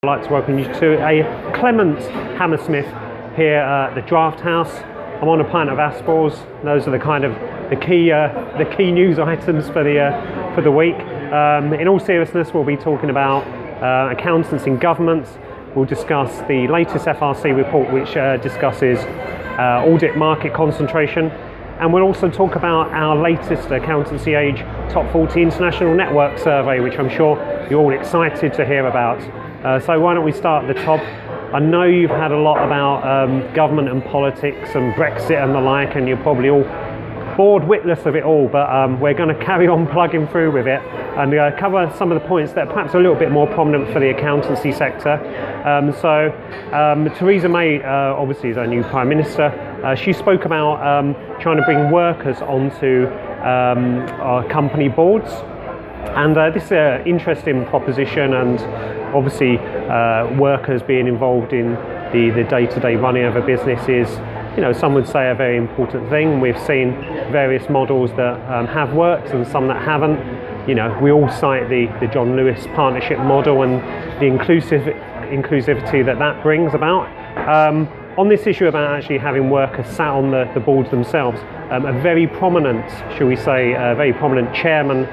I'd like to welcome you to a Clement Hammersmith here at the Draft House. I'm on a pint of Aspells. Those are the kind of the key news items for the week. In all seriousness, we'll be talking about accountants in government. We'll discuss the latest FRC report, which discusses audit market concentration. And we'll also talk about our latest Accountancy Age Top 40 International Network Survey, which I'm sure you're all excited to hear about. So why don't we start at the top? I know you've had a lot about government and politics and Brexit and the like, and you're probably all bored witless of it all, but we're going to carry on plugging through with it and cover some of the points that are perhaps a little bit more prominent for the accountancy sector. Theresa May obviously is our new Prime Minister. She spoke about trying to bring workers onto our company boards. And this is an interesting proposition, and obviously workers being involved in the day-to-day running of a business is, you know, some would say a very important thing. We've seen various models that have worked and some that haven't. You know, we all cite the John Lewis partnership model and the inclusivity that brings about. On this issue about actually having workers sat on the boards themselves, a very prominent, shall we say, a very prominent chairman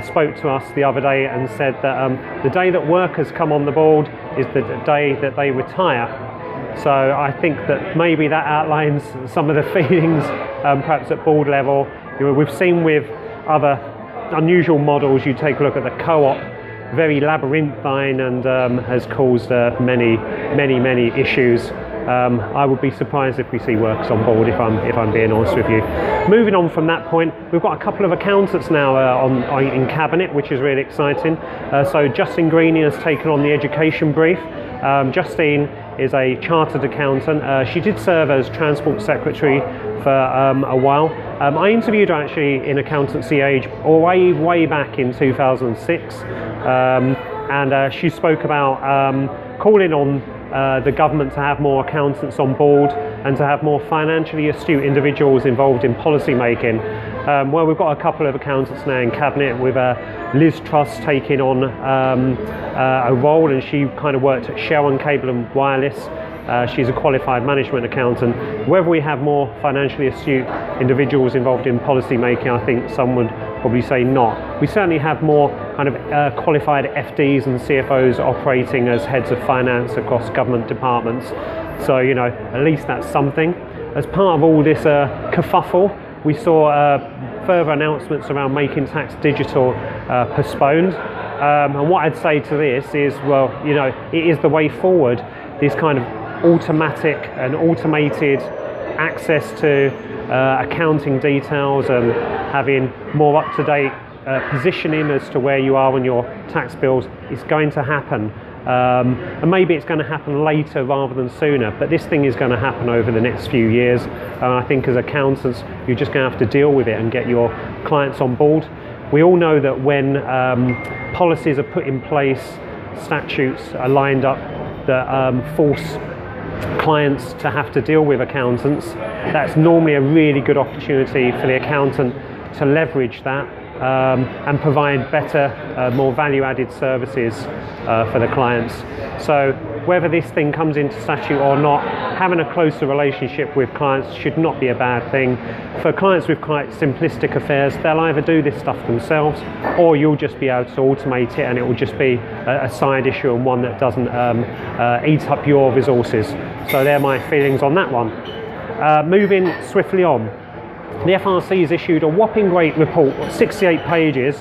spoke to us the other day and said that the day that workers come on the board is the day that they retire. So I think that maybe that outlines some of the feelings perhaps at board level. You know, we've seen with other unusual models, you take a look at the co-op, very labyrinthine and has caused many issues. I would be surprised if we see workers on board, if I'm being honest with you. Moving on from that point, we've got a couple of accountants now in Cabinet, which is really exciting. So Justine Greeny has taken on the education brief. Justine is a chartered accountant. She did serve as Transport Secretary for a while. I interviewed her actually in Accountancy Age way back in 2006, and she spoke about calling on the government to have more accountants on board and to have more financially astute individuals involved in policy making. Well, we've got a couple of accountants now in Cabinet, with Liz Truss taking on a role, and she kind of worked at Shell and Cable and Wireless. She's a qualified management accountant. Whether we have more financially astute individuals involved in policy making, I think some would probably say not. We certainly have more kind of qualified FDs and CFOs operating as heads of finance across government departments. So, you know, at least that's something. As part of all this kerfuffle, we saw further announcements around Making Tax Digital postponed. And what I'd say to this is, well, you know, it is the way forward. This kind of automatic and automated access to accounting details and having more up-to-date positioning as to where you are on your tax bills is going to happen. And maybe it's going to happen later rather than sooner, but this thing is going to happen over the next few years. I think as accountants, you're just going to have to deal with it and get your clients on board. We all know that when policies are put in place, statutes are lined up that force clients to have to deal with accountants, that's normally a really good opportunity for the accountant to leverage that and provide better, more value-added services for the clients. So whether this thing comes into statute or not, having a closer relationship with clients should not be a bad thing. For clients with quite simplistic affairs, they'll either do this stuff themselves, or you'll just be able to automate it, and it will just be a side issue and one that doesn't eat up your resources. So they're my feelings on that one. Moving swiftly on. The FRC has issued a whopping great report, 68 pages,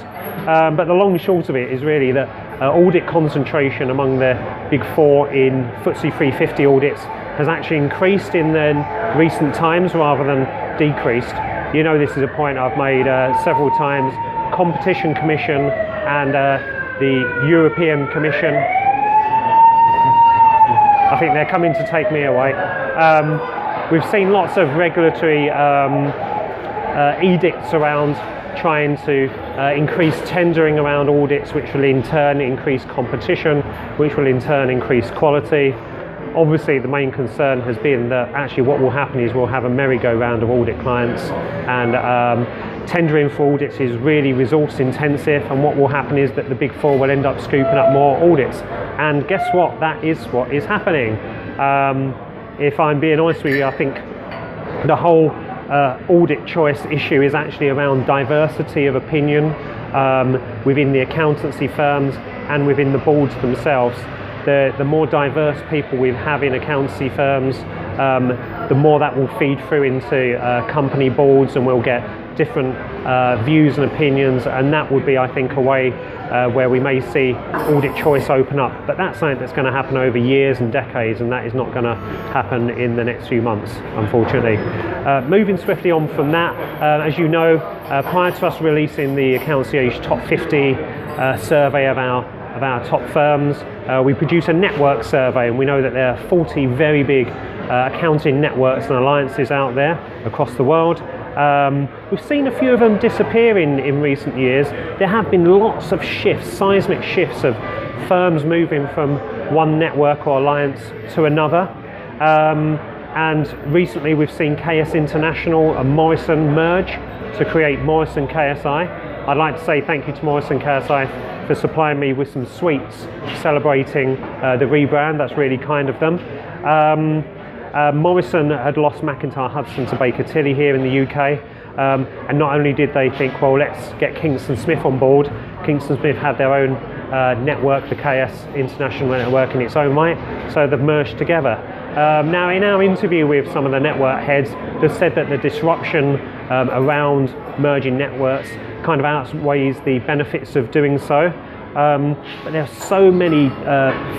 but the long and short of it is really that audit concentration among the big four in FTSE 350 audits has actually increased in the recent times rather than decreased. You know, this is a point I've made several times. Competition Commission and the European Commission, I think they're coming to take me away. We've seen lots of regulatory edicts around trying to increase tendering around audits, which will in turn increase competition, which will in turn increase quality. Obviously, the main concern has been that actually what will happen is we'll have a merry-go-round of audit clients, and tendering for audits is really resource intensive, and what will happen is that the big four will end up scooping up more audits. And guess what? That is what is happening. If I'm being honest with you, I think the whole audit choice issue is actually around diversity of opinion within the accountancy firms and within the boards themselves. The more diverse people we have in accountancy firms, the more that will feed through into company boards, and we'll get different views and opinions, and that would be, I think, a way where we may see audit choice open up. But that's something that's going to happen over years and decades, and that is not going to happen in the next few months, unfortunately. Moving swiftly on from that, as you know, prior to us releasing the Accountancy Age Top 50 survey of our top firms, we produce a network survey, and we know that there are 40 very big accounting networks and alliances out there across the world. We've seen a few of them disappear in recent years. There have been lots of shifts, seismic shifts of firms moving from one network or alliance to another. And recently we've seen KS International and Morrison merge to create Morrison KSI. I'd like to say thank you to Morrison KSI for supplying me with some sweets celebrating the rebrand. That's really kind of them. Morrison had lost McIntyre Hudson to Baker Tilly here in the UK, and not only did they think, well, let's get Kingston Smith on board. Kingston Smith had their own network, the KS International Network, in its own right, so they've merged together. Now, in our interview with some of the network heads, they've said that the disruption around merging networks kind of outweighs the benefits of doing so. But there are so many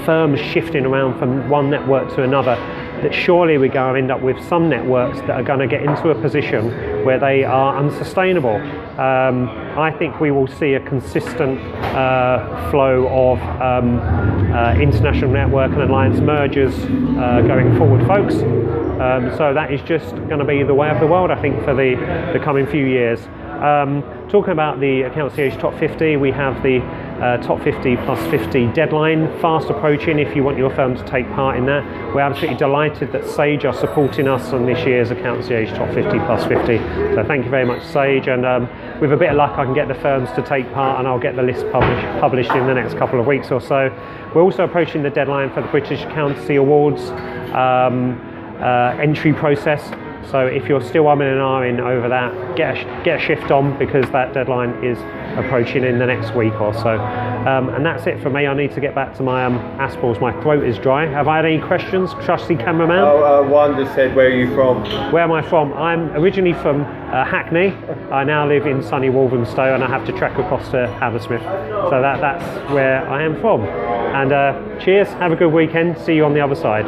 firms shifting around from one network to another that surely we're going to end up with some networks that are going to get into a position where they are unsustainable. I think we will see a consistent flow of international network and alliance mergers going forward, folks. So that is just going to be the way of the world, I think, for the coming few years. Talking about the Accountancy Age Top 50, we have the Top 50 plus 50 deadline fast approaching if you want your firm to take part in that. We're absolutely delighted that Sage are supporting us on this year's Accountancy Age Top 50 plus 50. So thank you very much, Sage, and with a bit of luck I can get the firms to take part, and I'll get the list published in the next couple of weeks or so. We're also approaching the deadline for the British Accountancy Awards entry process. So if you're still umming and ahhing over that, get a shift on, because that deadline is approaching in the next week or so. And that's it for me. I need to get back to my Aspals. My throat is dry. Have I had any questions, trusty cameraman? One just said, where are you from? Where am I from? I'm originally from Hackney. I now live in sunny Walthamstow, and I have to trek across to Hammersmith. So that's where I am from. And cheers, have a good weekend. See you on the other side.